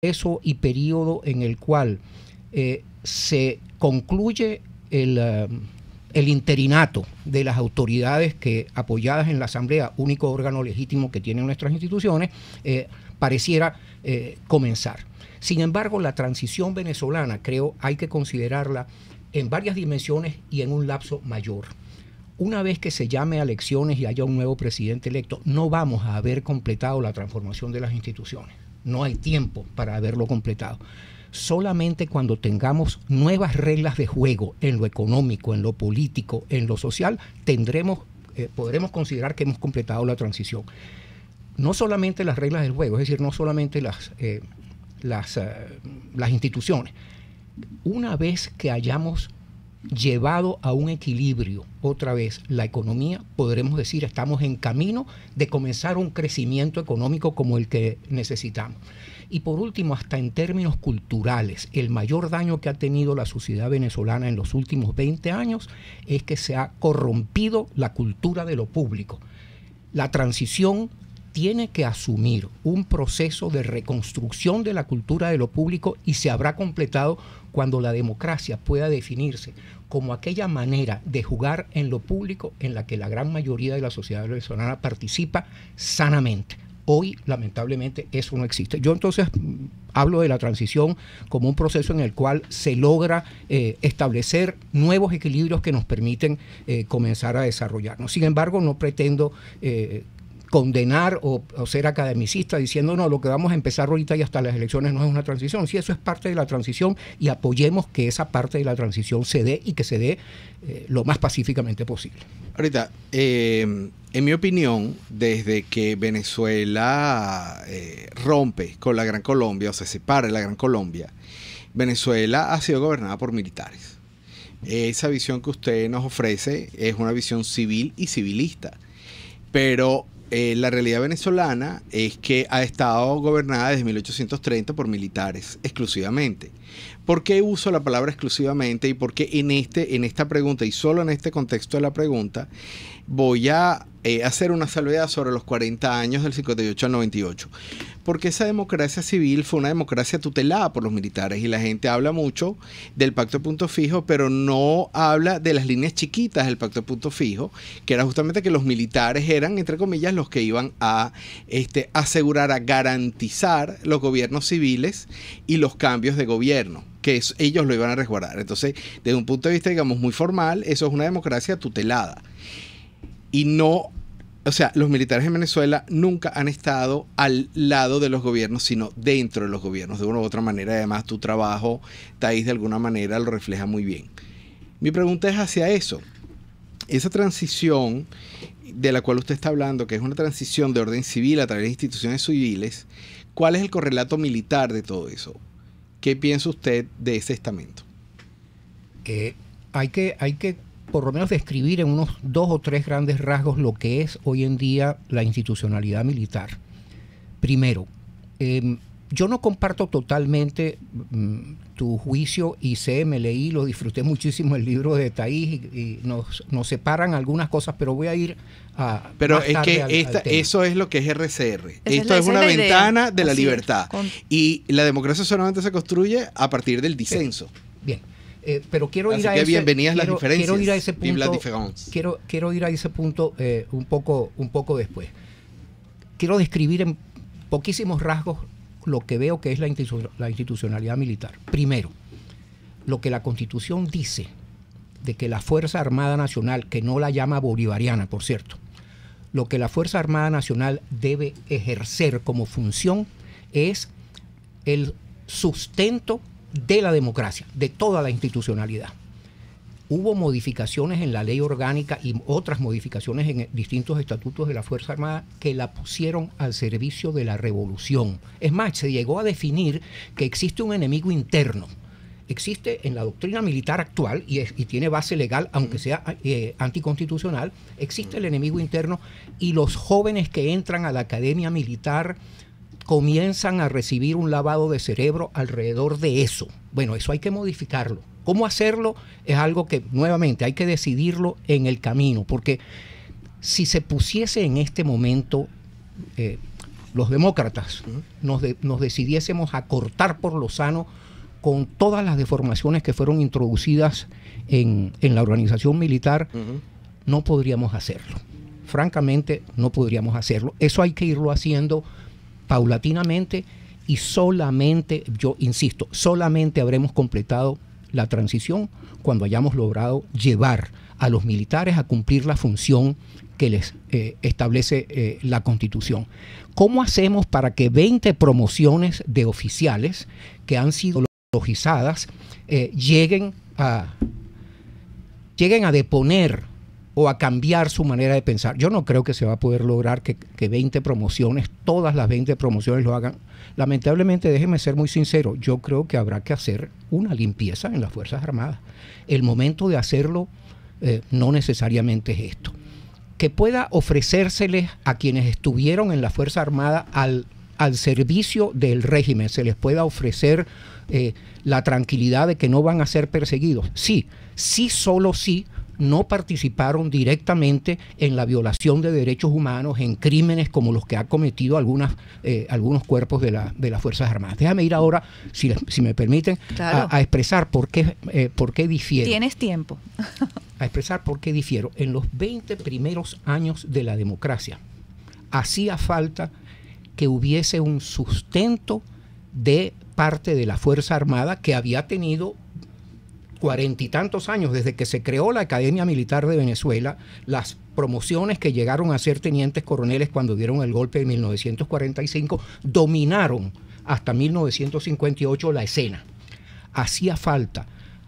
eso y periodo en el cual se concluye el interinato de las autoridades que, apoyadas en la Asamblea, único órgano legítimo que tienen nuestras instituciones, pareciera comenzar. Sin embargo, la transición venezolana, creo, hay que considerarla en varias dimensiones y en un lapso mayor. Una vez que se llame a elecciones y haya un nuevo presidente electo, no vamos a haber completado la transformación de las instituciones. No hay tiempo para haberlo completado. Solamente cuando tengamos nuevas reglas de juego en lo económico, en lo político, en lo social, podremos considerar que hemos completado la transición. No solamente las reglas del juego, es decir, no solamente las instituciones. Una vez que hayamos llevado a un equilibrio otra vez la economía, podremos decir estamos en camino de comenzar un crecimiento económico como el que necesitamos. Y por último, hasta en términos culturales, el mayor daño que ha tenido la sociedad venezolana en los últimos 20 años es que se ha corrompido la cultura de lo público. La transición tiene que asumir un proceso de reconstrucción de la cultura de lo público y se habrá completado cuando la democracia pueda definirse como aquella manera de jugar en lo público en la que la gran mayoría de la sociedad venezolana participa sanamente. Hoy, lamentablemente, eso no existe. Yo entonces hablo de la transición como un proceso en el cual se logra establecer nuevos equilibrios que nos permiten comenzar a desarrollarnos. Sin embargo, no pretendo condenar o ser academicista diciendo no, lo que vamos a empezar ahorita y hasta las elecciones no es una transición. Sí, eso es parte de la transición y apoyemos que esa parte de la transición se dé y que se dé lo más pacíficamente posible. Ahorita, en mi opinión, desde que Venezuela rompe con la Gran Colombia, o se separa de la Gran Colombia, Venezuela ha sido gobernada por militares. Esa visión que usted nos ofrece es una visión civil y civilista, pero la realidad venezolana es que ha estado gobernada desde 1830 por militares exclusivamente. ¿Por qué uso la palabra exclusivamente y por qué en esta pregunta y solo en este contexto de la pregunta voy a hacer una salvedad sobre los 40 años del 58 al 98? Porque esa democracia civil fue una democracia tutelada por los militares y la gente habla mucho del pacto de punto fijo, pero no habla de las líneas chiquitas del pacto de punto fijo, que era justamente que los militares eran, entre comillas, los que iban a asegurar, a garantizar los gobiernos civiles y los cambios de gobierno, que ellos lo iban a resguardar. Entonces, desde un punto de vista, digamos, muy formal, eso es una democracia tutelada. Y no, o sea, los militares en Venezuela nunca han estado al lado de los gobiernos, sino dentro de los gobiernos, de una u otra manera. Además, tu trabajo, Thais, de alguna manera lo refleja muy bien. Mi pregunta es hacia eso. Esa transición de la cual usted está hablando, que es una transición de orden civil a través de instituciones civiles, ¿cuál es el correlato militar de todo eso? ¿Qué piensa usted de ese estamento? Hay que por lo menos describir en unos 2 o 3 grandes rasgos lo que es hoy en día la institucionalidad militar. Primero, yo no comparto totalmente tu juicio y me leí, lo disfruté muchísimo el libro de Thais y nos separan algunas cosas, pero voy a ir a... Pero es que eso es lo que es RCR. Esto es una ventana de la libertad. Y la democracia solamente se construye a partir del disenso. Bien. Pero quiero ir a ese punto un poco después. Quiero describir en poquísimos rasgos lo que veo que es la institucionalidad militar. Primero, lo que la Constitución dice de que la Fuerza Armada Nacional, que no la llama bolivariana, por cierto, lo que la Fuerza Armada Nacional debe ejercer como función es el sustento de la democracia, de toda la institucionalidad. Hubo modificaciones en la ley orgánica y otras modificaciones en distintos estatutos de la Fuerza Armada que la pusieron al servicio de la revolución. Es más, se llegó a definir que existe un enemigo interno. Existe en la doctrina militar actual, y tiene base legal, aunque sea anticonstitucional, existe el enemigo interno y los jóvenes que entran a la academia militar comienzan a recibir un lavado de cerebro alrededor de eso. Bueno, eso hay que modificarlo. ¿Cómo hacerlo? Es algo que, nuevamente, hay que decidirlo en el camino, porque si se pusiese en este momento los demócratas, nos decidiésemos a cortar por lo sano con todas las deformaciones que fueron introducidas en la organización militar, no podríamos hacerlo. Francamente, no podríamos hacerlo. Eso hay que irlo haciendo paulatinamente y solamente, yo insisto, solamente habremos completado la transición cuando hayamos logrado llevar a los militares a cumplir la función que les establece la Constitución. ¿Cómo hacemos para que 20 promociones de oficiales que han sido logizadas lleguen a deponer o a cambiar su manera de pensar? Yo no creo que se va a poder lograr que 20 promociones, todas las 20 promociones lo hagan. Lamentablemente, déjeme ser muy sincero, yo creo que habrá que hacer una limpieza en las Fuerzas Armadas. El momento de hacerlo no necesariamente es esto. Que pueda ofrecérseles a quienes estuvieron en la Fuerza Armada al servicio del régimen, se les pueda ofrecer la tranquilidad de que no van a ser perseguidos. Sí, solo sí no participaron directamente en la violación de derechos humanos, en crímenes como los que ha cometido algunos cuerpos de las Fuerzas Armadas. Déjame ir ahora, si me permiten, claro, a expresar por qué difiero. Tienes tiempo. A expresar por qué difiero. En los 20 primeros años de la democracia, hacía falta que hubiese un sustento de parte de la Fuerza Armada que había tenido 40 y tantos años desde que se creó la Academia Militar de Venezuela, las promociones que llegaron a ser tenientes coroneles cuando dieron el golpe de 1945 dominaron hasta 1958 la escena. Hacía falta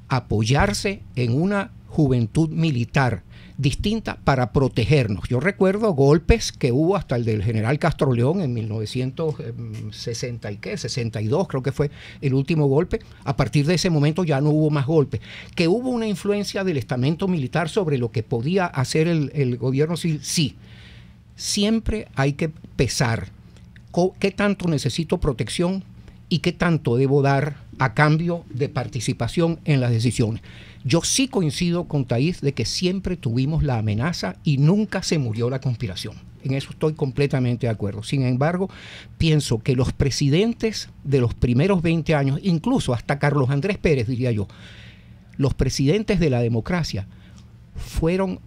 apoyarse en una juventud militar distinta para protegernos. Yo recuerdo golpes que hubo hasta el del general Castro León en 1962, creo que fue el último golpe. A partir de ese momento ya no hubo más golpes. Que hubo una influencia del estamento militar sobre lo que podía hacer el gobierno civil, sí. Siempre hay que pesar qué tanto necesito protección y qué tanto debo dar a cambio de participación en las decisiones. Yo sí coincido con Thais de que siempre tuvimos la amenaza y nunca se murió la conspiración. En eso estoy completamente de acuerdo. Sin embargo, pienso que los presidentes de los primeros 20 años, incluso hasta Carlos Andrés Pérez, diría yo, los presidentes de la democracia jugaron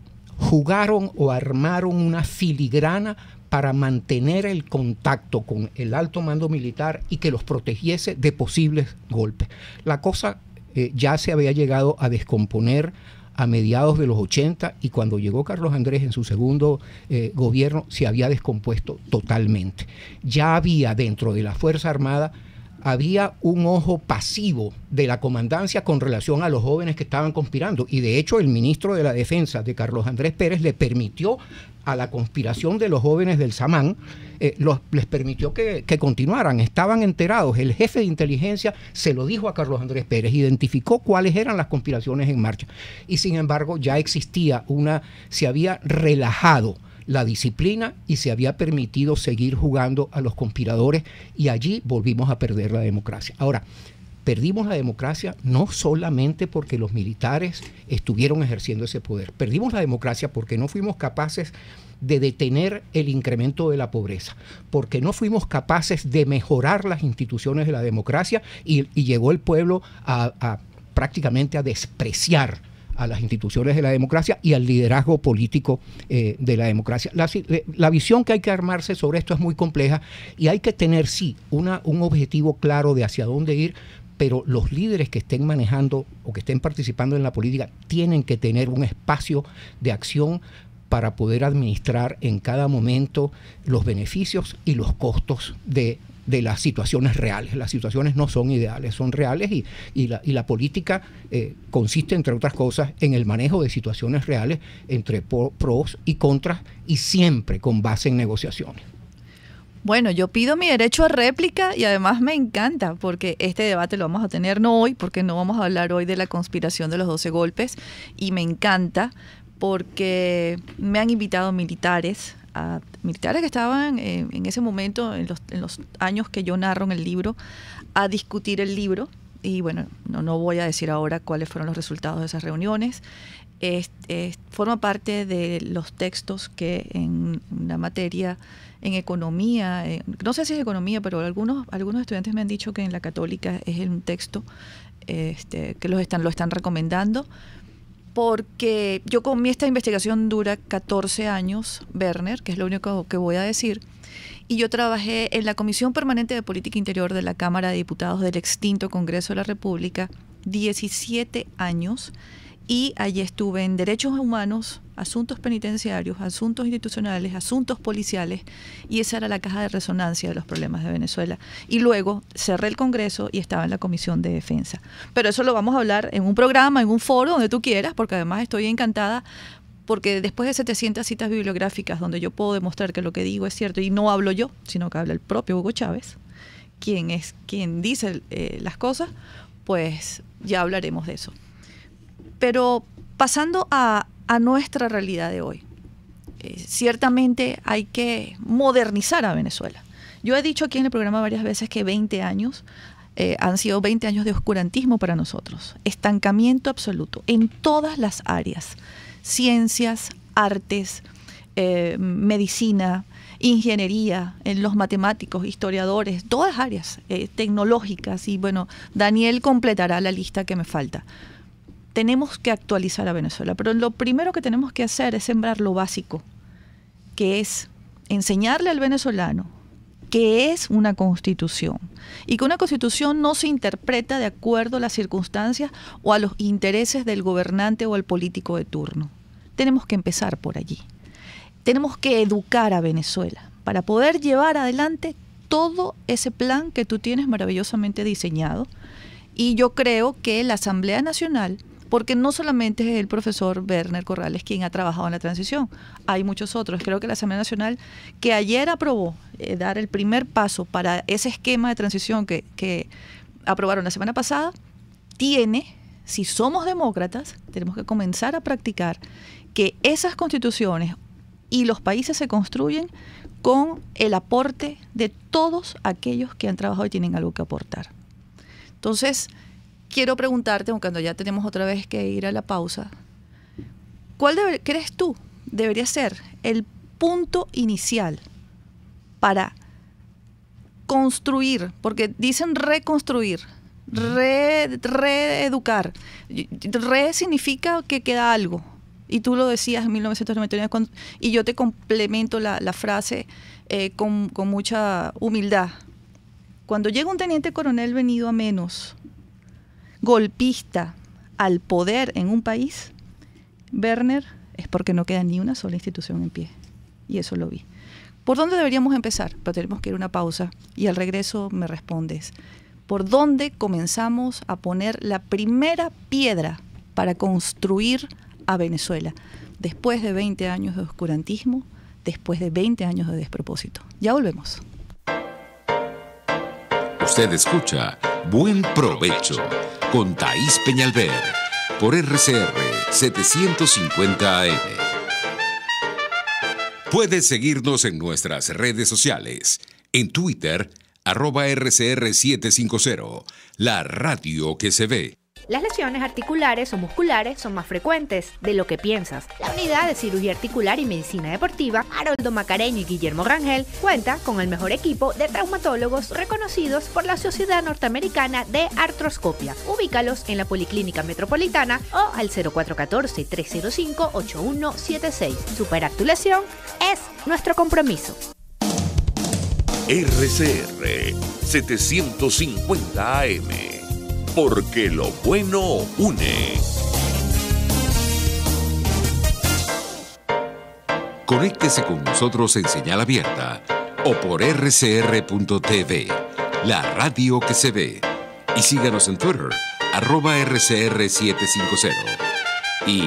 o armaron una filigrana para mantener el contacto con el alto mando militar y que los protegiese de posibles golpes. La cosa ya se había llegado a descomponer a mediados de los 80 y cuando llegó Carlos Andrés en su segundo gobierno se había descompuesto totalmente. Ya había dentro de la Fuerza Armada había un ojo pasivo de la comandancia con relación a los jóvenes que estaban conspirando y de hecho el ministro de la Defensa de Carlos Andrés Pérez le permitió a la conspiración de los jóvenes del Samán, les permitió que continuaran, estaban enterados, el jefe de inteligencia se lo dijo a Carlos Andrés Pérez, identificó cuáles eran las conspiraciones en marcha y sin embargo ya existía se había relajado la disciplina y se había permitido seguir jugando a los conspiradores y allí volvimos a perder la democracia. Ahora, perdimos la democracia no solamente porque los militares estuvieron ejerciendo ese poder, perdimos la democracia porque no fuimos capaces de detener el incremento de la pobreza, porque no fuimos capaces de mejorar las instituciones de la democracia y llegó el pueblo prácticamente a despreciar a las instituciones de la democracia y al liderazgo político de la democracia. La visión que hay que armarse sobre esto es muy compleja y hay que tener, sí, un objetivo claro de hacia dónde ir, pero los líderes que estén manejando o que estén participando en la política tienen que tener un espacio de acción para poder administrar en cada momento los beneficios y los costos de las situaciones reales. Las situaciones no son ideales, son reales y la política consiste, entre otras cosas, en el manejo de situaciones reales entre pros y contras y siempre con base en negociaciones. Bueno, yo pido mi derecho a réplica y además me encanta porque este debate lo vamos a tener no hoy, porque no vamos a hablar hoy de la conspiración de los 12 golpes y me encanta porque me han invitado militares que estaban en ese momento, en los años que yo narro en el libro, a discutir el libro y bueno, no voy a decir ahora cuáles fueron los resultados de esas reuniones. Forma parte de los textos que en la materia, en economía, no sé si es economía, pero algunos estudiantes me han dicho que en la Católica es un texto que lo están recomendando, porque esta investigación dura 14 años, Werner, que es lo único que voy a decir, y yo trabajé en la Comisión Permanente de Política Interior de la Cámara de Diputados del extinto Congreso de la República 17 años, y allí estuve en derechos humanos, asuntos penitenciarios, asuntos institucionales, asuntos policiales, y esa era la caja de resonancia de los problemas de Venezuela. Y luego cerré el Congreso y estaba en la Comisión de Defensa. Pero eso lo vamos a hablar en un programa, en un foro, donde tú quieras, porque además estoy encantada, porque después de 700 citas bibliográficas donde yo puedo demostrar que lo que digo es cierto, y no hablo yo, sino que habla el propio Hugo Chávez, quien dice las cosas, pues ya hablaremos de eso. Pero pasando a nuestra realidad de hoy, ciertamente hay que modernizar a Venezuela. Yo he dicho aquí en el programa varias veces que 20 años han sido 20 años de oscurantismo para nosotros, estancamiento absoluto en todas las áreas, ciencias, artes, medicina, ingeniería, en los matemáticos, historiadores, todas áreas tecnológicas, y bueno, Daniel completará la lista que me falta. Tenemos que actualizar a Venezuela, pero lo primero que tenemos que hacer es sembrar lo básico, que es enseñarle al venezolano que es una constitución, y que una constitución no se interpreta de acuerdo a las circunstancias o a los intereses del gobernante o el político de turno. Tenemos que empezar por allí. Tenemos que educar a Venezuela para poder llevar adelante todo ese plan que tú tienes maravillosamente diseñado. Y yo creo que la Asamblea Nacional, porque no solamente es el profesor Werner Corrales quien ha trabajado en la transición, hay muchos otros. Creo que la Asamblea Nacional, que ayer aprobó dar el primer paso para ese esquema de transición que aprobaron la semana pasada, si somos demócratas, tenemos que comenzar a practicar que esas constituciones y los países se construyen con el aporte de todos aquellos que han trabajado y tienen algo que aportar. Entonces, quiero preguntarte, cuando ya tenemos otra vez que ir a la pausa, ¿cuál crees tú debería ser el punto inicial para construir? Porque dicen reconstruir, reeducar. Re significa que queda algo. Y tú lo decías en 1999, y yo te complemento la frase con mucha humildad. Cuando llega un teniente coronel venido a menos, golpista, al poder en un país, Werner, es porque no queda ni una sola institución en pie. Y eso lo vi. ¿Por dónde deberíamos empezar? Pero tenemos que ir a una pausa y al regreso me respondes. ¿Por dónde comenzamos a poner la primera piedra para construir a Venezuela? Después de 20 años de oscurantismo, después de 20 años de despropósito. Ya volvemos. Usted escucha Buen Provecho con Thaís Peñalver por RCR 750 AM. Puede seguirnos en nuestras redes sociales. En Twitter, @RCR750, la radio que se ve. Las lesiones articulares o musculares son más frecuentes de lo que piensas. La Unidad de Cirugía Articular y Medicina Deportiva Haroldo Macareño y Guillermo Rangel cuenta con el mejor equipo de traumatólogos reconocidos por la Sociedad Norteamericana de Artroscopia. Ubícalos en la Policlínica Metropolitana o al 0414-305-8176. Superar tu lesión es nuestro compromiso. RCR 750 AM. Porque lo bueno une. Conéctese con nosotros en señal abierta o por rcr.tv, la radio que se ve. Y síganos en Twitter, @RCR750 y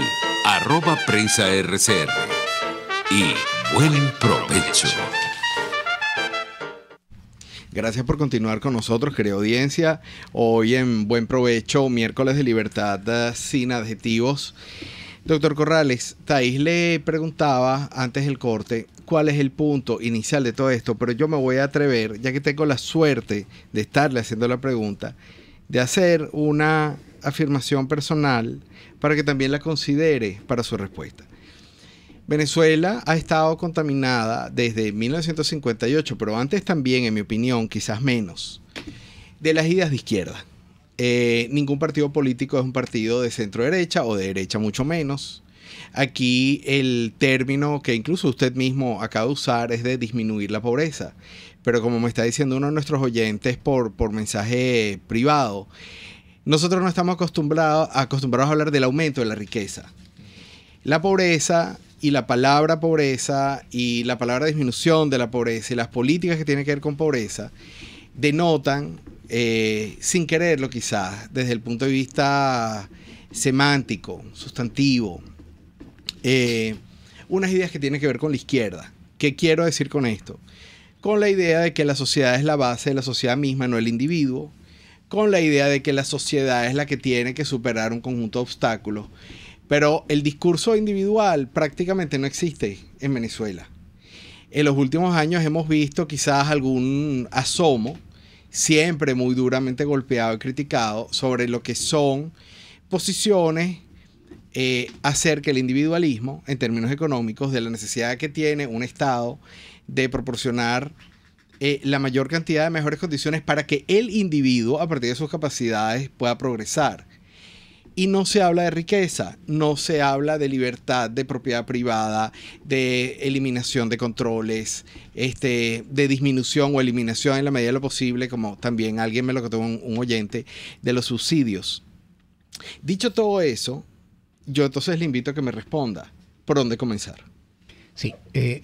@PrensaRCR. Y buen provecho. Gracias por continuar con nosotros, querida audiencia. Hoy en Buen Provecho, miércoles de libertad sin adjetivos. Doctor Corrales, Thaís le preguntaba antes del corte cuál es el punto inicial de todo esto, pero yo me voy a atrever, ya que tengo la suerte de estarle haciendo la pregunta, de hacer una afirmación personal para que también la considere para su respuesta. Venezuela ha estado contaminada desde 1958, pero antes también, en mi opinión, quizás menos, de las ideas de izquierda. Ningún partido político es un partido de centro derecha o de derecha mucho menos. Aquí el término que incluso usted mismo acaba de usar es de disminuir la pobreza. Pero como me está diciendo uno de nuestros oyentes por mensaje privado, nosotros no estamos acostumbrados a hablar del aumento de la riqueza. La pobreza y la palabra pobreza y la palabra disminución de la pobreza y las políticas que tienen que ver con pobreza denotan, sin quererlo quizás, desde el punto de vista semántico, sustantivo, unas ideas que tienen que ver con la izquierda. ¿Qué quiero decir con esto? Con la idea de que la sociedad es la base de la sociedad misma, no el individuo. Con la idea de que la sociedad es la que tiene que superar un conjunto de obstáculos. Pero el discurso individual prácticamente no existe en Venezuela. En los últimos años hemos visto quizás algún asomo, siempre muy duramente golpeado y criticado, sobre lo que son posiciones acerca del individualismo en términos económicos, de la necesidad que tiene un Estado de proporcionar la mayor cantidad de mejores condiciones para que el individuo, a partir de sus capacidades, pueda progresar. Y no se habla de riqueza, no se habla de libertad de propiedad privada, de eliminación de controles, de disminución o eliminación en la medida de lo posible, como también alguien me lo contó un oyente, de los subsidios. Dicho todo eso, yo entonces le invito a que me responda. ¿Por dónde comenzar? Sí,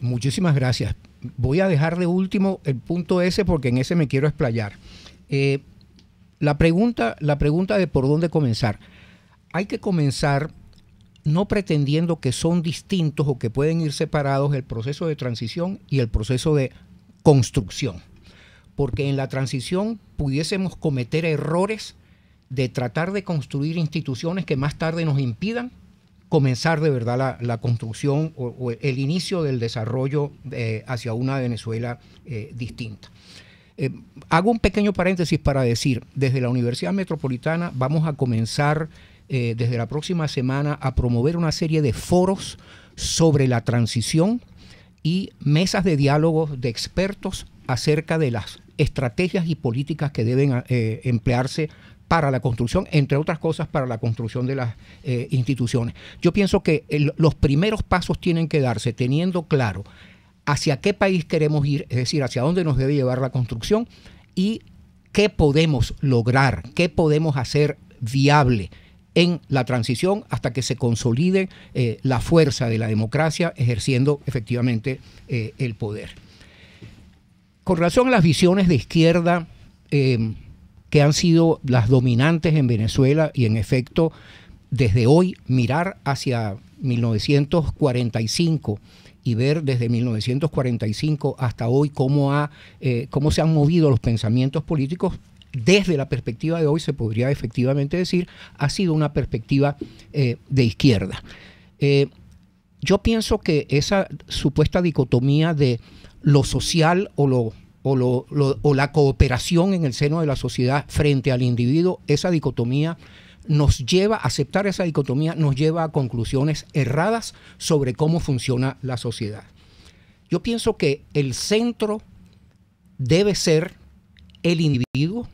muchísimas gracias. Voy a dejar de último el punto ese porque en ese me quiero explayar. La pregunta de por dónde comenzar. Hay que comenzar no pretendiendo que son distintos o que pueden ir separados el proceso de transición y el proceso de construcción. Porque en la transición pudiésemos cometer errores de tratar de construir instituciones que más tarde nos impidan comenzar de verdad la construcción o el inicio del desarrollo hacia una Venezuela distinta. Hago un pequeño paréntesis para decir, desde la Universidad Metropolitana vamos a comenzar desde la próxima semana a promover una serie de foros sobre la transición y mesas de diálogos de expertos acerca de las estrategias y políticas que deben emplearse para la construcción, entre otras cosas para la construcción de las instituciones. Yo pienso que los primeros pasos tienen que darse teniendo claro hacia qué país queremos ir, es decir, hacia dónde nos debe llevar la construcción y qué podemos lograr, qué podemos hacer viable en la transición hasta que se consolide la fuerza de la democracia ejerciendo efectivamente el poder. Con relación a las visiones de izquierda que han sido las dominantes en Venezuela y en efecto desde hoy mirar hacia 1945 y ver desde 1945 hasta hoy cómo se han movido los pensamientos políticos, desde la perspectiva de hoy se podría efectivamente decir, ha sido una perspectiva de izquierda. Yo pienso que esa supuesta dicotomía de lo social o la cooperación en el seno de la sociedad frente al individuo, esa dicotomía aceptar esa dicotomía nos lleva a conclusiones erradas sobre cómo funciona la sociedad. Yo pienso que el centro debe ser el individuo,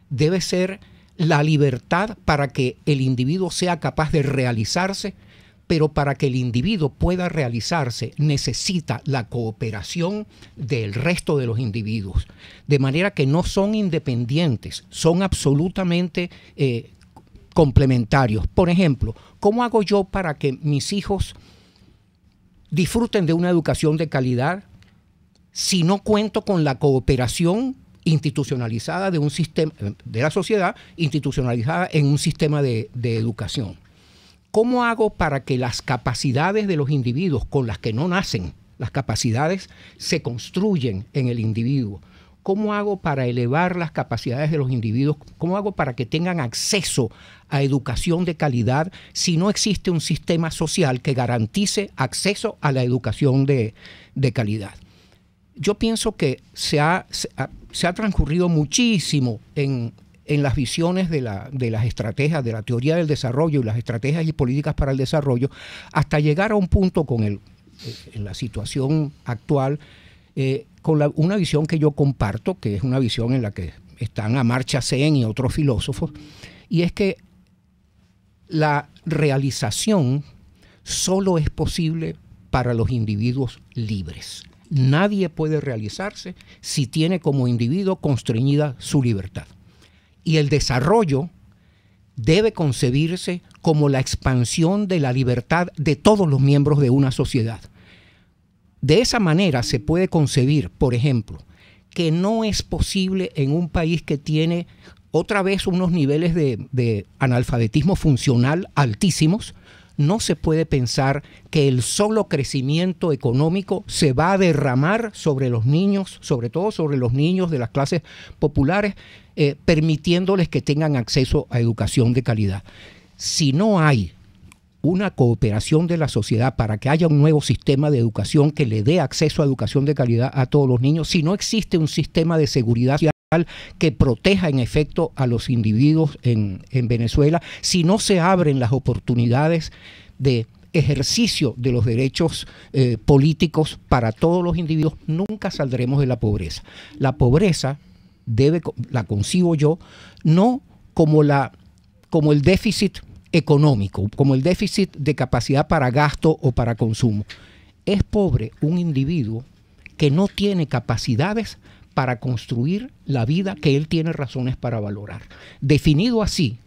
debe ser la libertad para que el individuo sea capaz de realizarse, pero para que el individuo pueda realizarse necesita la cooperación del resto de los individuos, de manera que no son independientes, son absolutamente complementarios. Por ejemplo, ¿cómo hago yo para que mis hijos disfruten de una educación de calidad si no cuento con la cooperación institucionalizada de un sistema, de la sociedad institucionalizada en un sistema de educación? ¿Cómo hago para que las capacidades de los individuos con las que no nacen, las capacidades se construyen en el individuo? ¿Cómo hago para elevar las capacidades de los individuos? ¿Cómo hago para que tengan acceso a educación de calidad si no existe un sistema social que garantice acceso a la educación de calidad? Yo pienso que se ha transcurrido muchísimo en en las visiones de las estrategias, de la teoría del desarrollo y las estrategias y políticas para el desarrollo, hasta llegar a un punto en la situación actual, con una visión que yo comparto, que es una visión en la que están Amartya Sen y otros filósofos, y es que la realización solo es posible para los individuos libres. Nadie puede realizarse si tiene como individuo constreñida su libertad. Y el desarrollo debe concebirse como la expansión de la libertad de todos los miembros de una sociedad. De esa manera se puede concebir, por ejemplo, que no es posible en un país que tiene otra vez unos niveles de analfabetismo funcional altísimos, no se puede pensar que el solo crecimiento económico se va a derramar sobre los niños, sobre todo sobre los niños de las clases populares, permitiéndoles que tengan acceso a educación de calidad. Si no hay una cooperación de la sociedad para que haya un nuevo sistema de educación que le dé acceso a educación de calidad a todos los niños, si no existe un sistema de seguridad social que proteja en efecto a los individuos en Venezuela, si no se abren las oportunidades de ejercicio de los derechos políticos para todos los individuos, nunca saldremos de la pobreza. La pobreza la concibo yo no como el déficit económico, como el déficit de capacidad para gasto o para consumo. Es pobre un individuo que no tiene capacidades para construir la vida que él tiene razones para valorar. Definido así,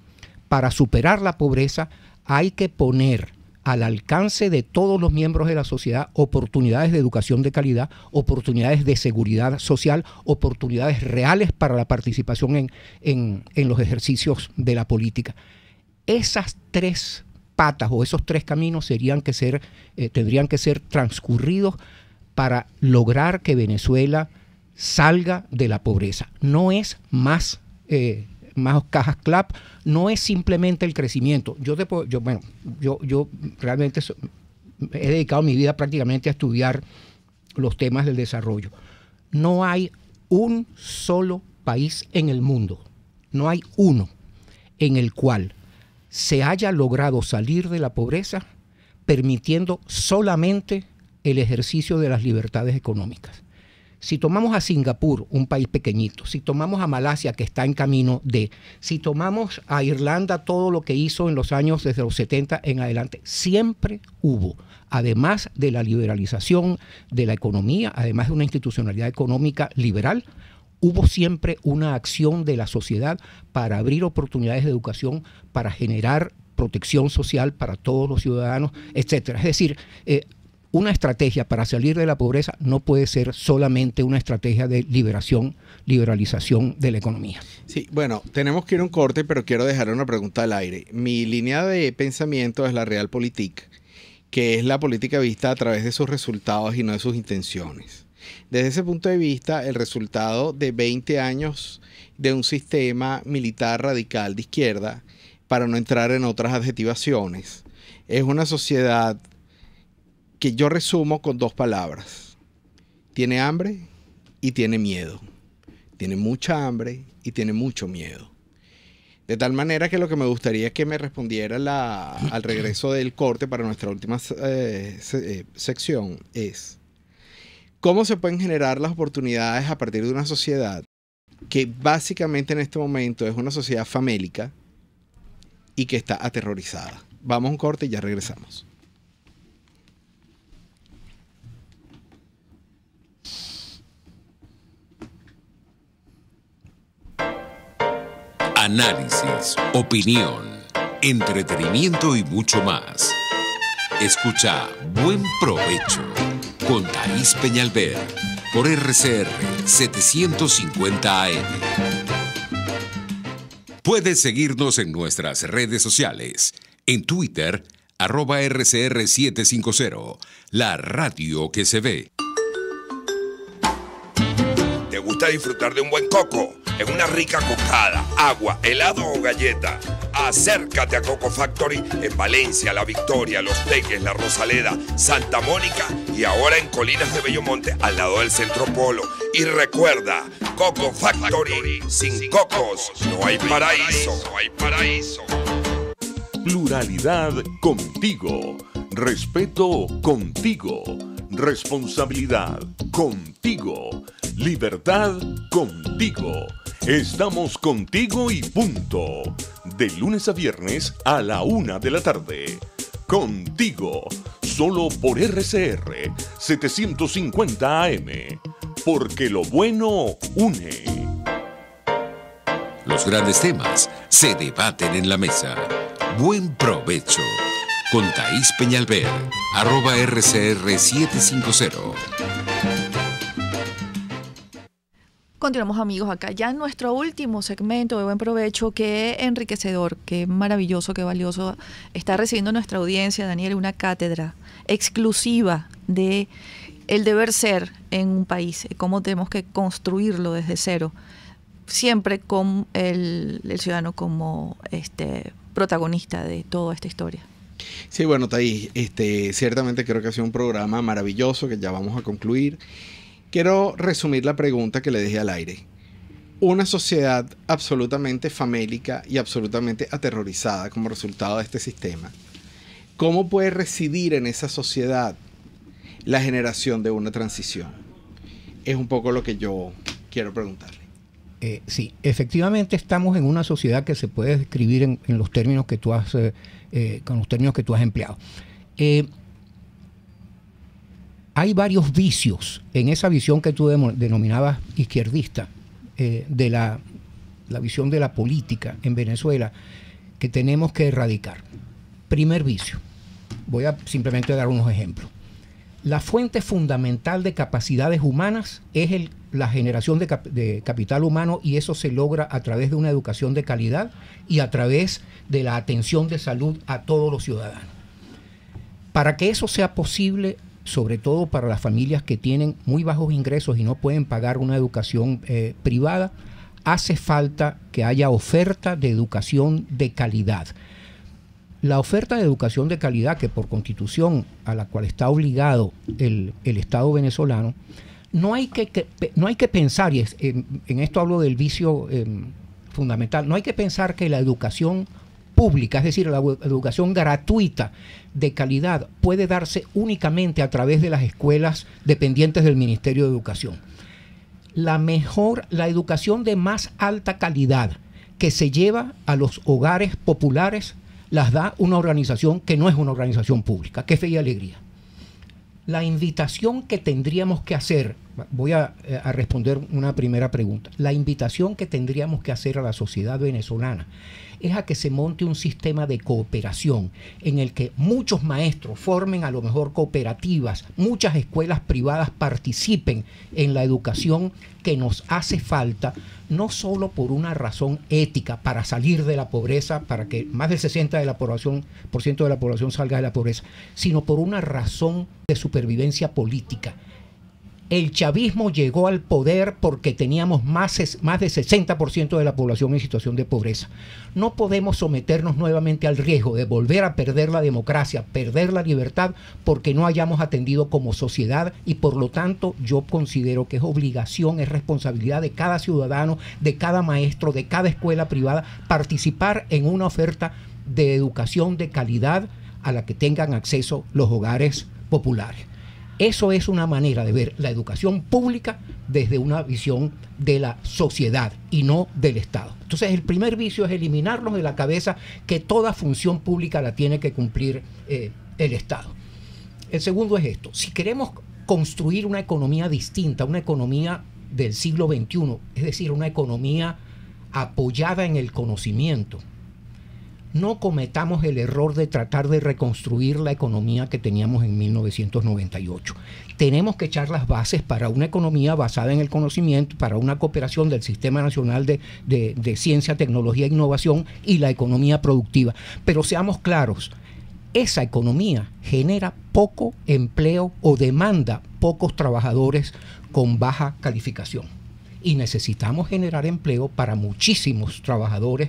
para superar la pobreza hay que poner al alcance de todos los miembros de la sociedad oportunidades de educación de calidad, oportunidades de seguridad social, oportunidades reales para la participación en los ejercicios de la política. Esas tres patas o esos tres caminos tendrían que ser transcurridos para lograr que Venezuela salga de la pobreza. No es más cajas clap, no es simplemente el crecimiento. Yo realmente he dedicado mi vida prácticamente a estudiar los temas del desarrollo. No hay un solo país en el mundo, no hay uno en el cual se haya logrado salir de la pobreza permitiendo solamente el ejercicio de las libertades económicas. Si tomamos a Singapur, un país pequeñito, si tomamos a Malasia, que está en camino si tomamos a Irlanda, todo lo que hizo en los años desde los 70 en adelante, siempre hubo, además de la liberalización de la economía, además de una institucionalidad económica liberal, hubo siempre una acción de la sociedad para abrir oportunidades de educación, para generar protección social para todos los ciudadanos, etc. Es decir, una estrategia para salir de la pobreza no puede ser solamente una estrategia de liberalización de la economía. Sí, bueno, tenemos que ir a un corte, pero quiero dejar una pregunta al aire. Mi línea de pensamiento es la Realpolitik, que es la política vista a través de sus resultados y no de sus intenciones. Desde ese punto de vista, el resultado de 20 años de un sistema militar radical de izquierda, para no entrar en otras adjetivaciones, es una sociedad que yo resumo con dos palabras. Tiene hambre y tiene miedo. Tiene mucha hambre y tiene mucho miedo. De tal manera que lo que me gustaría es que me respondiera al regreso del corte para nuestra última sección es: ¿cómo se pueden generar las oportunidades a partir de una sociedad que básicamente en este momento es una sociedad famélica y que está aterrorizada? Vamos a un corte y ya regresamos. Análisis, opinión, entretenimiento y mucho más. Escucha Buen Provecho con Thaís Peñalver por RCR 750 AM. Puedes seguirnos en nuestras redes sociales. En Twitter, @RCR750, la radio que se ve. ¿Te gusta disfrutar de un buen coco? En una rica cocada, agua, helado o galleta. Acércate a Coco Factory en Valencia, La Victoria, Los Teques, La Rosaleda, Santa Mónica y ahora en Colinas de Bellomonte, al lado del Centro Polo. Y recuerda, Coco Factory, sin cocos no hay paraíso. No hay paraíso. Pluralidad contigo. Respeto contigo. Responsabilidad contigo. Libertad contigo. Estamos contigo y punto. De lunes a viernes a la 1 de la tarde. Contigo. Solo por RCR 750 AM. Porque lo bueno une. Los grandes temas se debaten en la mesa. Buen provecho. Con Thaís Peñalver, @RCR750. Continuamos, amigos, acá ya en nuestro último segmento de Buen Provecho. Qué enriquecedor, qué maravilloso, qué valioso está recibiendo nuestra audiencia, Daniel, una cátedra exclusiva de el deber ser en un país, cómo tenemos que construirlo desde cero, siempre con el ciudadano como protagonista de toda esta historia. Sí, bueno, Thaís, ciertamente creo que ha sido un programa maravilloso que ya vamos a concluir. Quiero resumir la pregunta que le dejé al aire. Una sociedad absolutamente famélica y absolutamente aterrorizada como resultado de este sistema. ¿Cómo puede residir en esa sociedad la generación de una transición? Es un poco lo que yo quiero preguntarle. Sí, efectivamente estamos en una sociedad que se puede describir en los términos que tú has, con los términos que tú has empleado. Hay varios vicios en esa visión que tú denominabas izquierdista, de la visión de la política en Venezuela, que tenemos que erradicar. Primer vicio. Voy a simplemente dar unos ejemplos. La fuente fundamental de capacidades humanas es la generación de capital humano, y eso se logra a través de una educación de calidad y a través de la atención de salud a todos los ciudadanos. Para que eso sea posible, sobre todo para las familias que tienen muy bajos ingresos y no pueden pagar una educación privada, hace falta que haya oferta de educación de calidad. La oferta de educación de calidad, que por constitución a la cual está obligado el Estado venezolano, no hay que pensar, y en esto hablo del vicio fundamental, no hay que pensar que la educación pública, es decir, la educación gratuita de calidad, puede darse únicamente a través de las escuelas dependientes del Ministerio de Educación. La educación de más alta calidad que se lleva a los hogares populares las da una organización que no es una organización pública, que es Fe y Alegría. La invitación que tendríamos que hacer, voy a responder una primera pregunta, la invitación que tendríamos que hacer a la sociedad venezolana es a que se monte un sistema de cooperación en el que muchos maestros formen a lo mejor cooperativas, muchas escuelas privadas participen en la educación que nos hace falta, no solo por una razón ética para salir de la pobreza, para que más del 60% de la población salga de la pobreza, sino por una razón de supervivencia política. El chavismo llegó al poder porque teníamos más de 60% de la población en situación de pobreza. No podemos someternos nuevamente al riesgo de volver a perder la democracia, perder la libertad, porque no hayamos atendido como sociedad, y por lo tanto yo considero que es obligación, es responsabilidad de cada ciudadano, de cada maestro, de cada escuela privada, participar en una oferta de educación de calidad a la que tengan acceso los hogares populares. Eso es una manera de ver la educación pública desde una visión de la sociedad y no del Estado. Entonces, el primer vicio es eliminarnos de la cabeza que toda función pública la tiene que cumplir el Estado. El segundo es esto: si queremos construir una economía distinta, una economía del siglo XXI, es decir, una economía apoyada en el conocimiento, no cometamos el error de tratar de reconstruir la economía que teníamos en 1998. Tenemos que echar las bases para una economía basada en el conocimiento, para una cooperación del Sistema Nacional de Ciencia, Tecnología e Innovación y la economía productiva. Pero seamos claros, esa economía genera poco empleo o demanda pocos trabajadores con baja calificación. Y necesitamos generar empleo para muchísimos trabajadores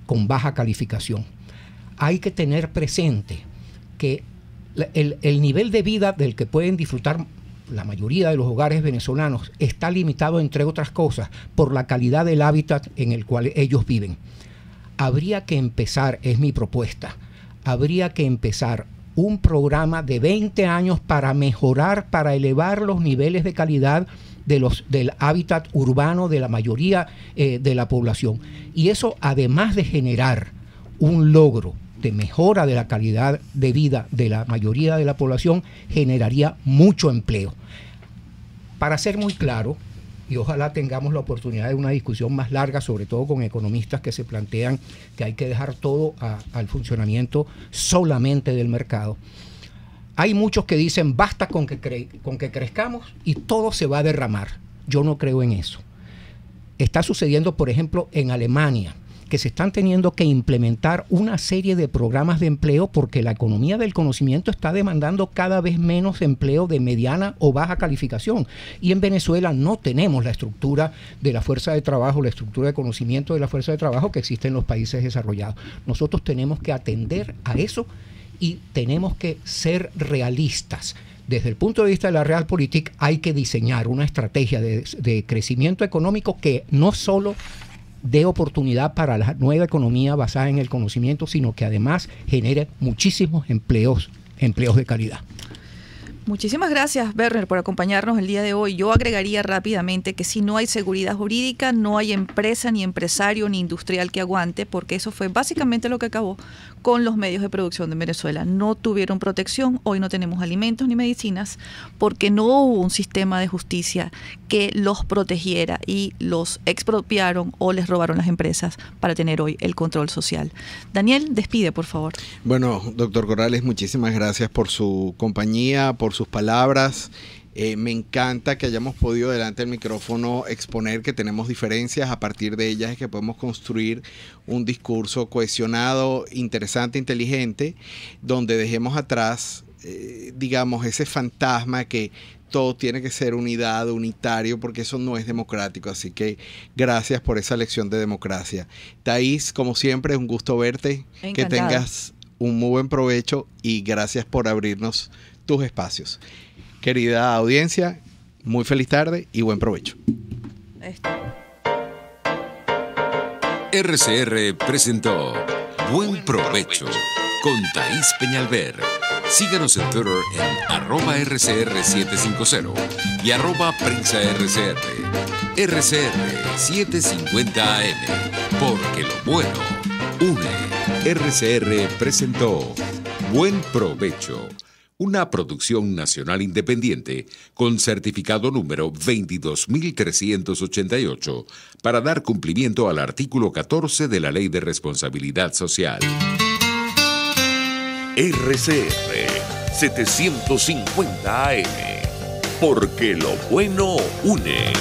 con baja calificación. Hay que tener presente que el nivel de vida del que pueden disfrutar la mayoría de los hogares venezolanos está limitado, entre otras cosas, por la calidad del hábitat en el cual ellos viven. Habría que empezar, es mi propuesta, habría que empezar un programa de 20 años para mejorar, para elevar los niveles de calidad del hábitat urbano de la mayoría de la población. Y eso, además de generar un logro de mejora de la calidad de vida de la mayoría de la población, generaría mucho empleo. Para ser muy claro, y ojalá tengamos la oportunidad de una discusión más larga, sobre todo con economistas que se plantean que hay que dejar todo al funcionamiento solamente del mercado. Hay muchos que dicen basta con que crezcamos y todo se va a derramar. Yo no creo en eso. Está sucediendo, por ejemplo, en Alemania, que se están teniendo que implementar una serie de programas de empleo porque la economía del conocimiento está demandando cada vez menos empleo de mediana o baja calificación. Y en Venezuela no tenemos la estructura de la fuerza de trabajo, la estructura de conocimiento de la fuerza de trabajo que existe en los países desarrollados. Nosotros tenemos que atender a eso y tenemos que ser realistas. Desde el punto de vista de la Realpolitik hay que diseñar una estrategia de crecimiento económico que no solo dé oportunidad para la nueva economía basada en el conocimiento, sino que además genere muchísimos empleos de calidad. Muchísimas gracias, Werner, por acompañarnos el día de hoy. Yo agregaría rápidamente que si no hay seguridad jurídica, no hay empresa, ni empresario, ni industrial que aguante, porque eso fue básicamente lo que acabó con los medios de producción de Venezuela. No tuvieron protección, hoy no tenemos alimentos ni medicinas, porque no hubo un sistema de justicia que los protegiera y los expropiaron o les robaron las empresas para tener hoy el control social. Daniel, despide, por favor. Bueno, doctor Corrales, muchísimas gracias por su compañía, por sus palabras. Me encanta que hayamos podido delante del micrófono exponer que tenemos diferencias, a partir de ellas es que podemos construir un discurso cohesionado, interesante, inteligente, donde dejemos atrás, digamos, ese fantasma que todo tiene que ser unidad, unitario, porque eso no es democrático. Así que gracias por esa lección de democracia. Thaís, como siempre, es un gusto verte. Encantada. Que tengas un muy buen provecho y gracias por abrirnos tus espacios. Querida audiencia, muy feliz tarde y buen provecho. RCR presentó Buen Provecho con Thaís Peñalver. Síganos en Twitter en @RCR750 y @PrensaRCR. RCR 750 AM, porque lo bueno une. RCR presentó Buen Provecho, una producción nacional independiente con certificado número 22.388 para dar cumplimiento al artículo 14 de la Ley de Responsabilidad Social. RCR 750 AM, porque lo bueno une.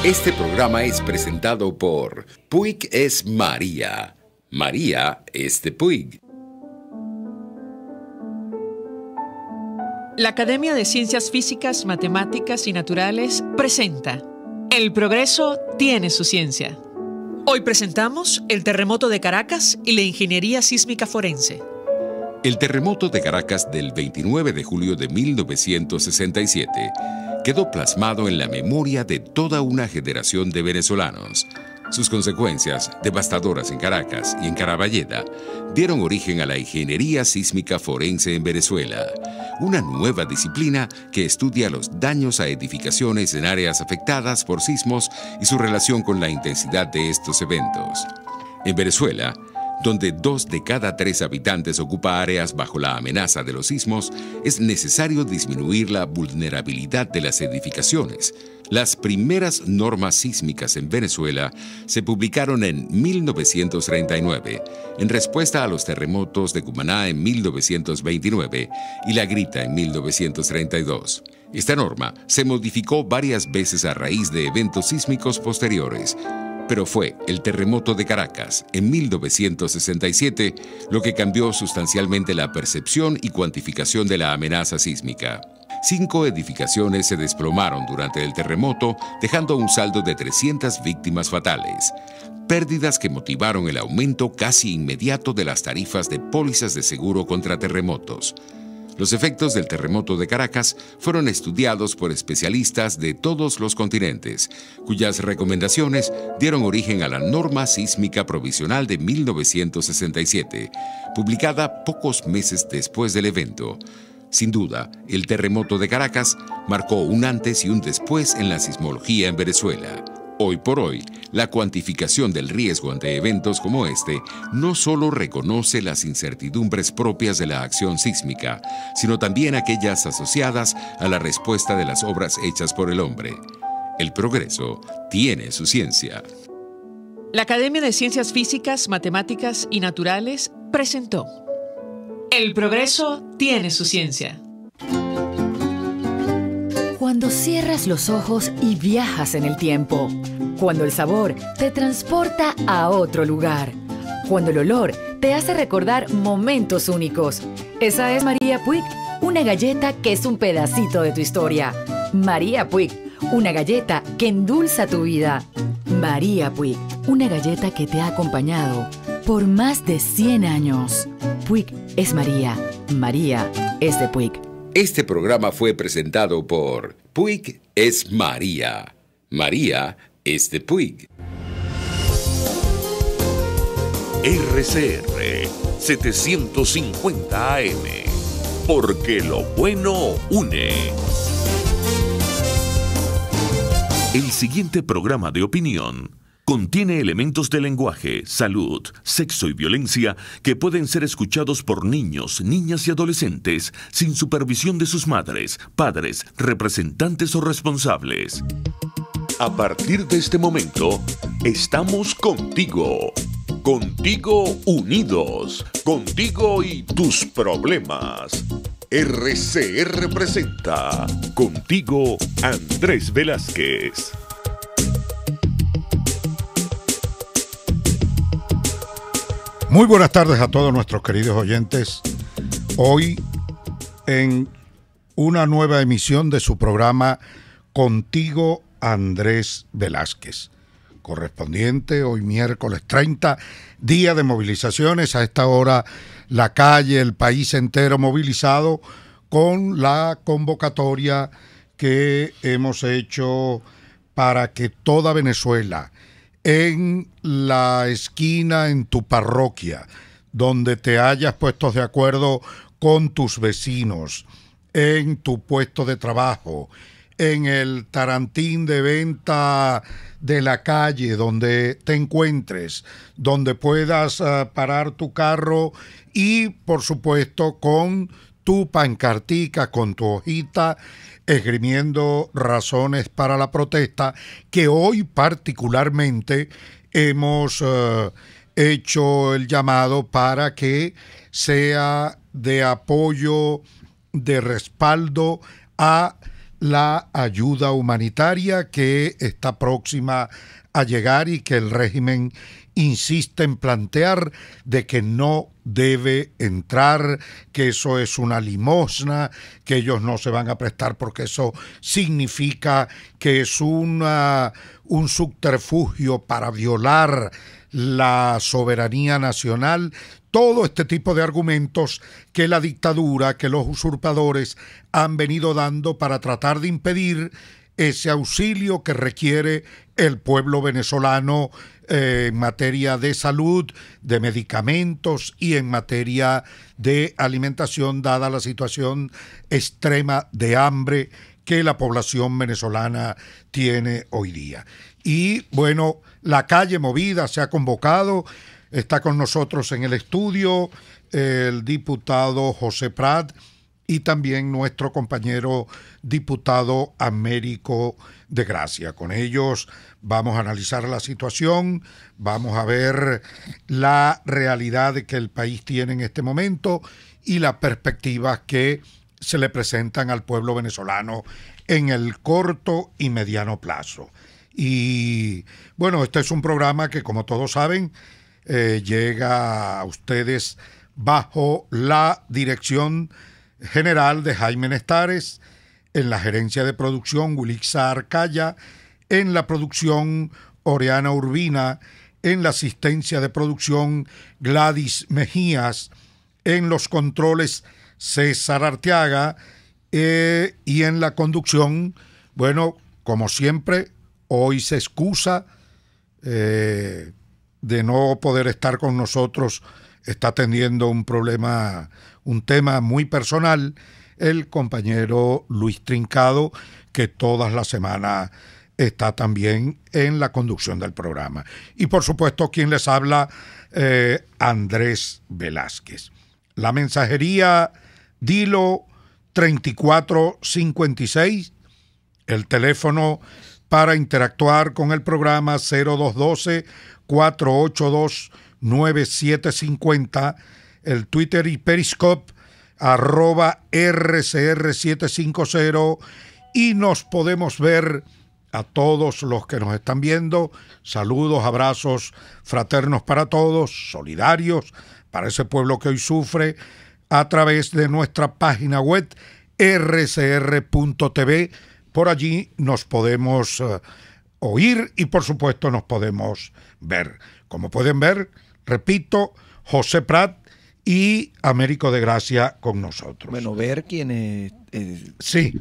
Este programa es presentado por Puig es María. María es de Puig. La Academia de Ciencias Físicas, Matemáticas y Naturales presenta El progreso tiene su ciencia. Hoy presentamos el terremoto de Caracas y la ingeniería sísmica forense. El terremoto de Caracas del 29 de julio de 1967 quedó plasmado en la memoria de toda una generación de venezolanos. Sus consecuencias, devastadoras en Caracas y en Caraballeda, dieron origen a la ingeniería sísmica forense en Venezuela, una nueva disciplina que estudia los daños a edificaciones en áreas afectadas por sismos y su relación con la intensidad de estos eventos. En Venezuela, donde 2 de cada 3 habitantes ocupa áreas bajo la amenaza de los sismos, es necesario disminuir la vulnerabilidad de las edificaciones. Las primeras normas sísmicas en Venezuela se publicaron en 1939, en respuesta a los terremotos de Cumaná en 1929 y La Grita en 1932. Esta norma se modificó varias veces a raíz de eventos sísmicos posteriores, pero fue el terremoto de Caracas en 1967 lo que cambió sustancialmente la percepción y cuantificación de la amenaza sísmica. 5 edificaciones se desplomaron durante el terremoto, dejando un saldo de 300 víctimas fatales. Pérdidas que motivaron el aumento casi inmediato de las tarifas de pólizas de seguro contra terremotos. Los efectos del terremoto de Caracas fueron estudiados por especialistas de todos los continentes, cuyas recomendaciones dieron origen a la Norma Sísmica Provisional de 1967, publicada pocos meses después del evento. Sin duda, el terremoto de Caracas marcó un antes y un después en la sismología en Venezuela. Hoy por hoy, la cuantificación del riesgo ante eventos como este no solo reconoce las incertidumbres propias de la acción sísmica, sino también aquellas asociadas a la respuesta de las obras hechas por el hombre. El progreso tiene su ciencia. La Academia de Ciencias Físicas, Matemáticas y Naturales presentó El progreso tiene su ciencia. Cuando cierras los ojos y viajas en el tiempo. Cuando el sabor te transporta a otro lugar. Cuando el olor te hace recordar momentos únicos. Esa es María Puig, una galleta que es un pedacito de tu historia. María Puig, una galleta que endulza tu vida. María Puig, una galleta que te ha acompañado por más de 100 años. Puig es María. María es de Puig. Este programa fue presentado por Puig es María. María es de Puig. RCR 750 AM. Porque lo bueno une. El siguiente programa de opinión contiene elementos de lenguaje, salud, sexo y violencia que pueden ser escuchados por niños, niñas y adolescentes sin supervisión de sus madres, padres, representantes o responsables. A partir de este momento, estamos contigo. Contigo unidos. Contigo y tus problemas. RCR presenta Contigo Andrés Velázquez. Muy buenas tardes a todos nuestros queridos oyentes. Hoy en una nueva emisión de su programa Contigo Andrés Velázquez, correspondiente hoy miércoles 30, día de movilizaciones. A esta hora la calle, el país entero movilizado con la convocatoria que hemos hecho para que toda Venezuela, en la esquina, en tu parroquia, donde te hayas puesto de acuerdo con tus vecinos, en tu puesto de trabajo, en el tarantín de venta de la calle donde te encuentres, donde puedas parar tu carro y, por supuesto, con tu pancartica, con tu hojita, esgrimiendo razones para la protesta, que hoy particularmente hemos hecho el llamado para que sea de apoyo, de respaldo a la ayuda humanitaria que está próxima a llegar y que el régimen insiste en plantear de que no debe entrar, que eso es una limosna, que ellos no se van a prestar porque eso significa que es un subterfugio para violar la soberanía nacional. Todo este tipo de argumentos que la dictadura, que los usurpadores han venido dando para tratar de impedir ese auxilio que requiere el pueblo venezolano en materia de salud, de medicamentos y en materia de alimentación, dada la situación extrema de hambre que la población venezolana tiene hoy día. Y bueno, la calle movida se ha convocado. Está con nosotros en el estudio el diputado José Prat y también nuestro compañero diputado Américo de Gracia. Con ellos vamos a analizar la situación, vamos a ver la realidad que el país tiene en este momento y las perspectivas que se le presentan al pueblo venezolano en el corto y mediano plazo. Y bueno, este es un programa que, como todos saben, llega a ustedes bajo la dirección general de Jaime Nestares, En la gerencia de producción, Wilixa Arcaya. En la producción, Oriana Urbina. En la asistencia de producción, Gladys Mejías. En los controles, César Arteaga. Y en la conducción, bueno, como siempre, hoy se excusa de no poder estar con nosotros. Está teniendo un problema, un tema muy personal, el compañero Luis Trincado, que todas las semanas está también en la conducción del programa. Y por supuesto, quien les habla, Andrés Velázquez. La mensajería Dilo 3456, el teléfono para interactuar con el programa 0212-482-9750, el Twitter y Periscope @RCR750, y nos podemos ver a todos los que nos están viendo. Saludos, abrazos fraternos para todos, solidarios para ese pueblo que hoy sufre, a través de nuestra página web rcr.tv. Por allí nos podemos oír y por supuesto nos podemos ver. Como pueden ver, repito, José Prat y Américo de Gracia con nosotros. Bueno, ver quién es... Sí,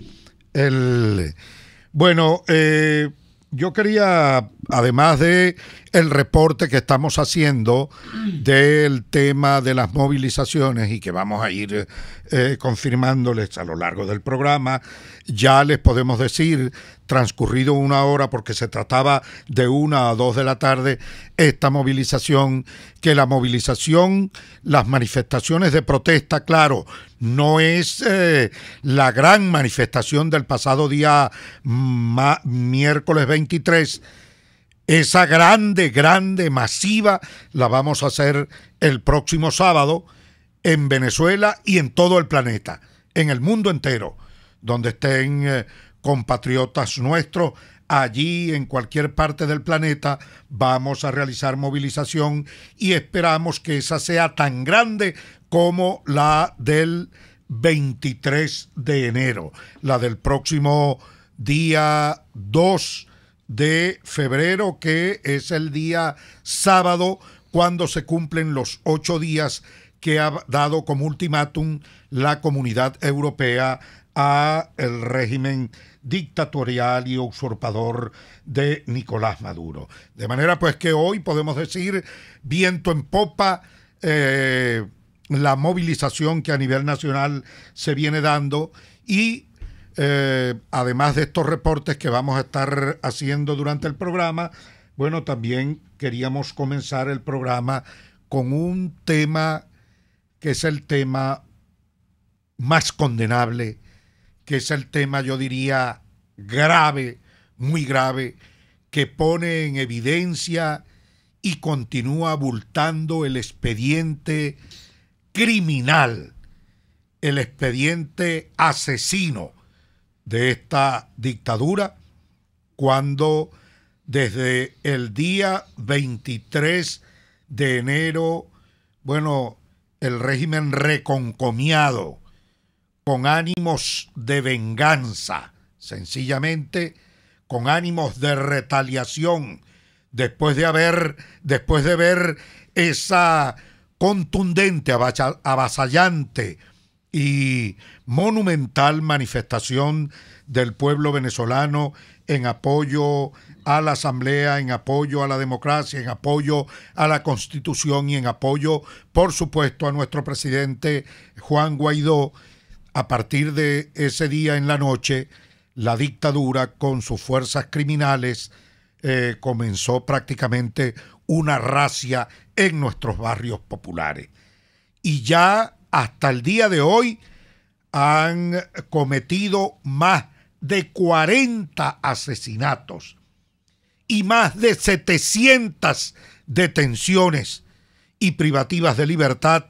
bueno, yo quería, además de el reporte que estamos haciendo del tema de las movilizaciones y que vamos a ir confirmándoles a lo largo del programa, ya les podemos decir, transcurrido 1 hora, porque se trataba de 1 a 2 de la tarde, esta movilización, que la movilización, las manifestaciones de protesta, claro, no es la gran manifestación del pasado día miércoles 23. Esa grande, masiva, la vamos a hacer el próximo sábado en Venezuela y en todo el planeta, en el mundo entero, donde estén compatriotas nuestros. Allí, en cualquier parte del planeta, vamos a realizar movilización y esperamos que esa sea tan grande como la del 23 de enero, la del próximo día 2 de febrero, que es el día sábado, cuando se cumplen los 8 días que ha dado como ultimátum la Comunidad Europea a el régimen dictatorial y usurpador de Nicolás Maduro. De manera pues que hoy podemos decir viento en popa, la movilización que a nivel nacional se viene dando, y además de estos reportes que vamos a estar haciendo durante el programa, bueno, también queríamos comenzar el programa con un tema que es el tema más condenable, que es el tema, yo diría, grave, muy grave, que pone en evidencia y continúa abultando el expediente criminal, el expediente asesino de esta dictadura, cuando desde el día 23 de enero, bueno, el régimen reconcomiado, con ánimos de venganza, sencillamente con ánimos de retaliación, después de ver esa contundente, avasallante y monumental manifestación del pueblo venezolano en apoyo a la Asamblea, en apoyo a la democracia, en apoyo a la Constitución y en apoyo, por supuesto, a nuestro presidente Juan Guaidó. A partir de ese día en la noche, la dictadura con sus fuerzas criminales comenzó prácticamente una racia en nuestros barrios populares. Y ya hasta el día de hoy han cometido más de 40 asesinatos y más de 700 detenciones y privativas de libertad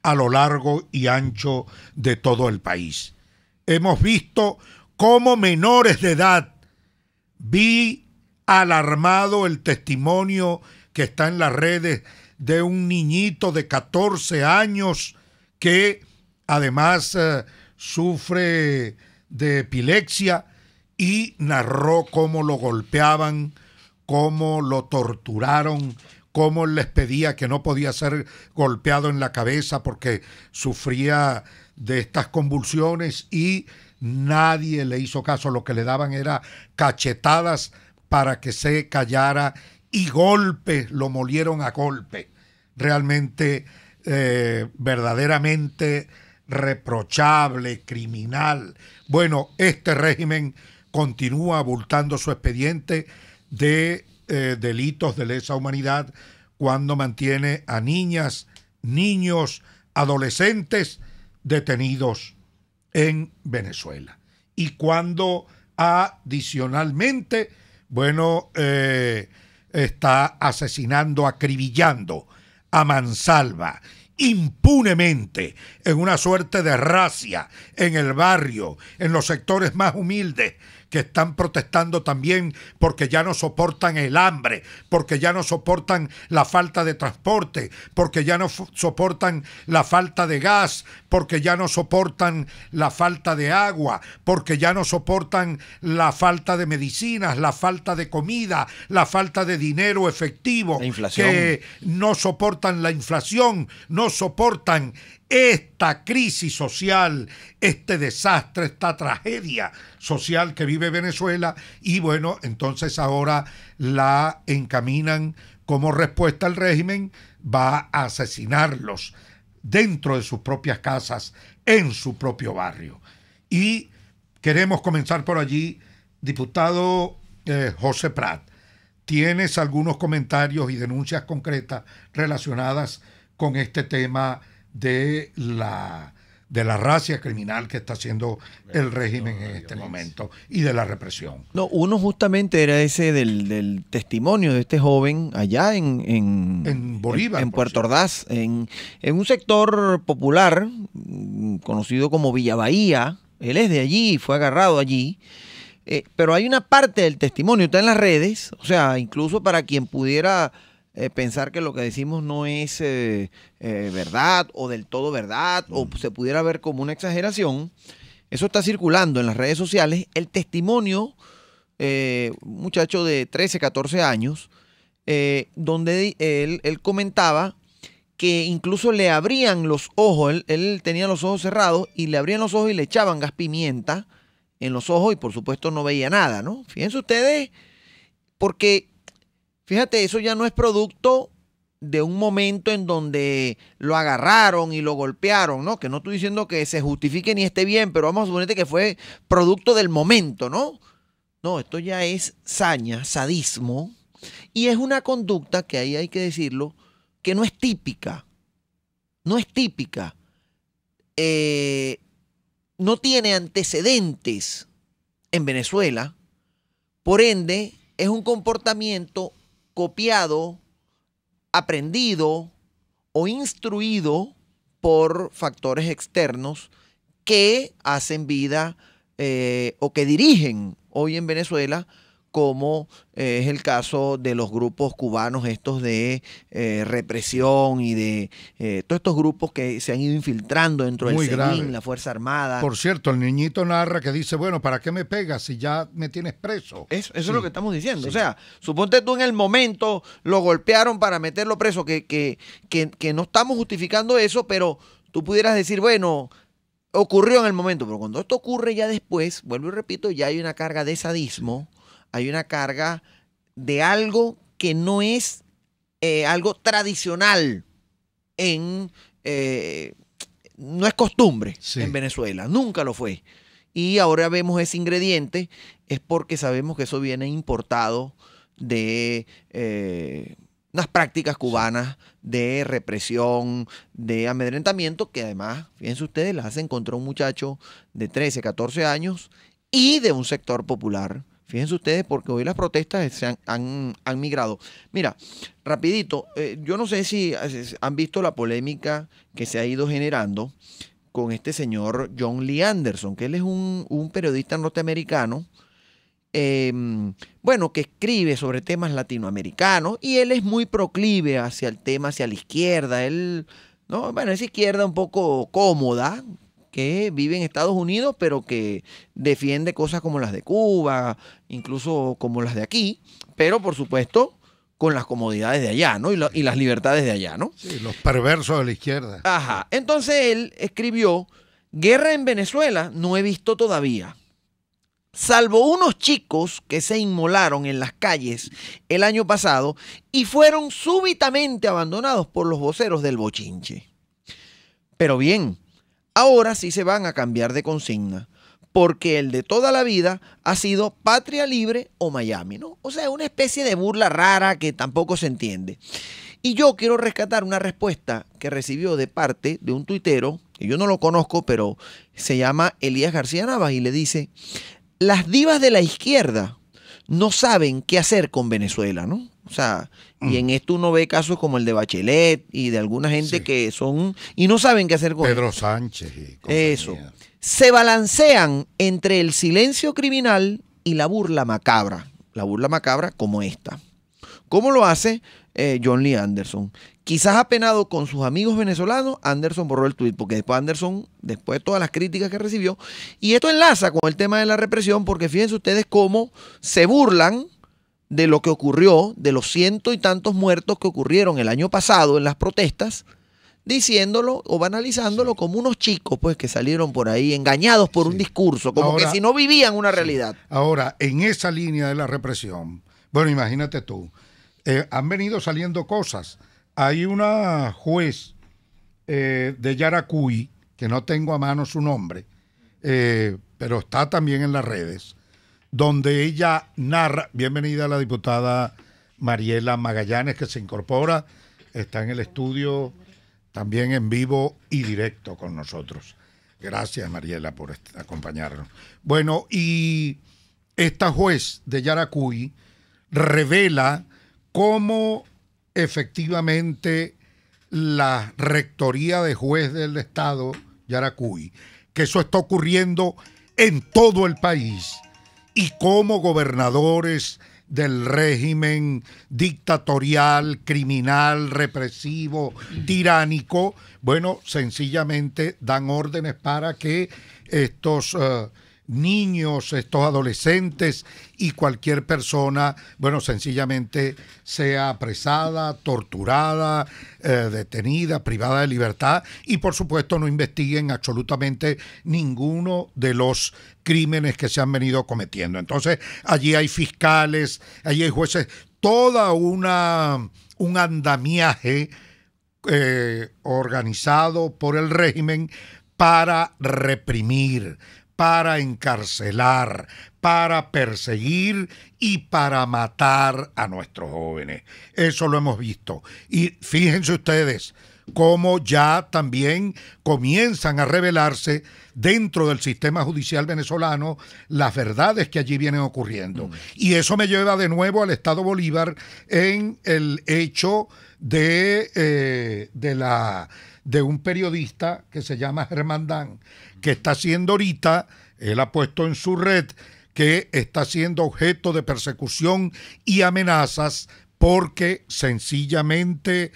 a lo largo y ancho de todo el país. Hemos visto cómo menores de edad, vi alarmado el testimonio que está en las redes de un niñito de 14 años que además sufre de epilepsia y narró cómo lo golpeaban, cómo lo torturaron, cómo les pedía que no podía ser golpeado en la cabeza porque sufría de estas convulsiones y nadie le hizo caso. Lo que le daban era cachetadas para que se callara y golpes, lo molieron a golpe. Realmente, verdaderamente reprochable, criminal. Bueno, este régimen continúa abultando su expediente de delitos de lesa humanidad cuando mantiene a niñas, niños, adolescentes detenidos en Venezuela. Y cuando adicionalmente, bueno, está asesinando, acribillando a mansalva, impunemente, en una suerte de racia en el barrio, en los sectores más humildes, que están protestando también porque ya no soportan el hambre, porque ya no soportan la falta de transporte, porque ya no soportan la falta de gas, porque ya no soportan la falta de agua, porque ya no soportan la falta de medicinas, la falta de comida, la falta de dinero efectivo, la inflación, que no soportan la inflación, no soportan esta crisis social, este desastre, esta tragedia social que vive Venezuela. Y bueno, entonces ahora la encaminan como respuesta al régimen, va a asesinarlos dentro de sus propias casas, en su propio barrio. Y queremos comenzar por allí. Diputado José Prat, ¿tienes algunos comentarios y denuncias concretas relacionadas con este tema de la racia criminal que está haciendo el régimen en este momento y de la represión? No, uno justamente era ese del testimonio de este joven allá en Bolívar, en Puerto Ordaz, en un sector popular conocido como Villa Bahía. Él es de allí, fue agarrado allí. Pero hay una parte del testimonio, está en las redes, o sea, incluso para quien pudiera pensar que lo que decimos no es verdad o del todo verdad o se pudiera ver como una exageración. Eso está circulando en las redes sociales. El testimonio, un muchacho de 13, 14 años, donde él comentaba que incluso le abrían los ojos, él tenía los ojos cerrados y le abrían los ojos y le echaban gas pimienta en los ojos y por supuesto no veía nada, ¿no? Fíjense ustedes, porque fíjate, eso ya no es producto de un momento en donde lo agarraron y lo golpearon, ¿no? Que no estoy diciendo que se justifique ni esté bien, pero vamos a suponerte que fue producto del momento, ¿no? No, esto ya es saña, sadismo, y es una conducta que ahí hay que decirlo, que no es típica. No es típica. No tiene antecedentes en Venezuela, por ende, es un comportamiento copiado, aprendido o instruido por factores externos que hacen vida o que dirigen hoy en Venezuela, como es el caso de los grupos cubanos estos de represión y de todos estos grupos que se han ido infiltrando dentro del SEBIN, la Fuerza Armada. Por cierto, el niñito narra que dice, bueno, ¿para qué me pegas si ya me tienes preso? Eso es lo que estamos diciendo. Sí. O sea, suponte tú en el momento lo golpearon para meterlo preso, que no estamos justificando eso, pero tú pudieras decir, bueno, ocurrió en el momento, pero cuando esto ocurre ya después, vuelvo y repito, ya hay una carga de sadismo, hay una carga de algo que no es algo tradicional no es costumbre en Venezuela, nunca lo fue. Y ahora vemos ese ingrediente, es porque sabemos que eso viene importado de unas prácticas cubanas de represión, de amedrentamiento, que además, fíjense ustedes, las hacen contra un muchacho de 13, 14 años y de un sector popular. Fíjense ustedes, porque hoy las protestas se han migrado. Mira, rapidito, yo no sé si han visto la polémica que se ha ido generando con este señor John Lee Anderson, que él es un periodista norteamericano, bueno, que escribe sobre temas latinoamericanos, y él es muy proclive hacia el tema, hacia la izquierda. Él, ¿no? Bueno, es izquierda un poco cómoda, que vive en Estados Unidos, pero que defiende cosas como las de Cuba, incluso como las de aquí, pero por supuesto con las comodidades de allá, ¿no? Y las libertades de allá, ¿no? Sí, los perversos de la izquierda. Ajá. Entonces él escribió: guerra en Venezuela no he visto todavía. Salvo unos chicos que se inmolaron en las calles el año pasado y fueron súbitamente abandonados por los voceros del bochinche. Pero bien, ahora sí se van a cambiar de consigna, porque el de toda la vida ha sido Patria Libre o Miami, ¿no? O sea, una especie de burla rara que tampoco se entiende. Y yo quiero rescatar una respuesta que recibió de parte de un tuitero, que yo no lo conozco, pero se llama Elías García Navas, y le dice: las divas de la izquierda no saben qué hacer con Venezuela, ¿no? O sea, y en esto uno ve casos como el de Bachelet y de alguna gente que son y no saben qué hacer con Pedro Sánchez y compañía. Eso. Se balancean entre el silencio criminal y la burla macabra. La burla macabra como esta. ¿Cómo lo hace John Lee Anderson? Quizás apenado con sus amigos venezolanos, Anderson borró el tuit, porque después Anderson, después de todas las críticas que recibió, y esto enlaza con el tema de la represión, porque fíjense ustedes cómo se burlan de lo que ocurrió, de los cientos y tantos muertos que ocurrieron el año pasado en las protestas, diciéndolo o banalizándolo como unos chicos pues que salieron por ahí engañados por un discurso, como ahora, que si no vivían una realidad. Ahora, en esa línea de la represión, bueno, imagínate tú, han venido saliendo cosas. Hay una juez de Yaracuy, que no tengo a mano su nombre, pero está también en las redes, donde ella narra. Bienvenida a la diputada Mariela Magallanes, que se incorpora, está en el estudio también en vivo y directo con nosotros. Gracias, Mariela, por acompañarnos. Bueno, y esta juez de Yaracuy revela cómo efectivamente la rectoría de juez del estado Yaracuy, que eso está ocurriendo en todo el país, y cómo gobernadores del régimen dictatorial, criminal, represivo, tiránico, bueno, sencillamente dan órdenes para que estos niños, estos adolescentes y cualquier persona, bueno, sencillamente sea apresada, torturada, detenida, privada de libertad, y por supuesto no investiguen absolutamente ninguno de los crímenes que se han venido cometiendo. Entonces allí hay fiscales, allí hay jueces, toda un andamiaje organizado por el régimen para reprimir, para encarcelar, para perseguir y para matar a nuestros jóvenes. Eso lo hemos visto. Y fíjense ustedes cómo ya también comienzan a revelarse dentro del sistema judicial venezolano las verdades que allí vienen ocurriendo. Y eso me lleva de nuevo al Estado Bolívar en el hecho de un periodista que se llama Germán Dan, que está siendo ahorita, él ha puesto en su red que está siendo objeto de persecución y amenazas porque sencillamente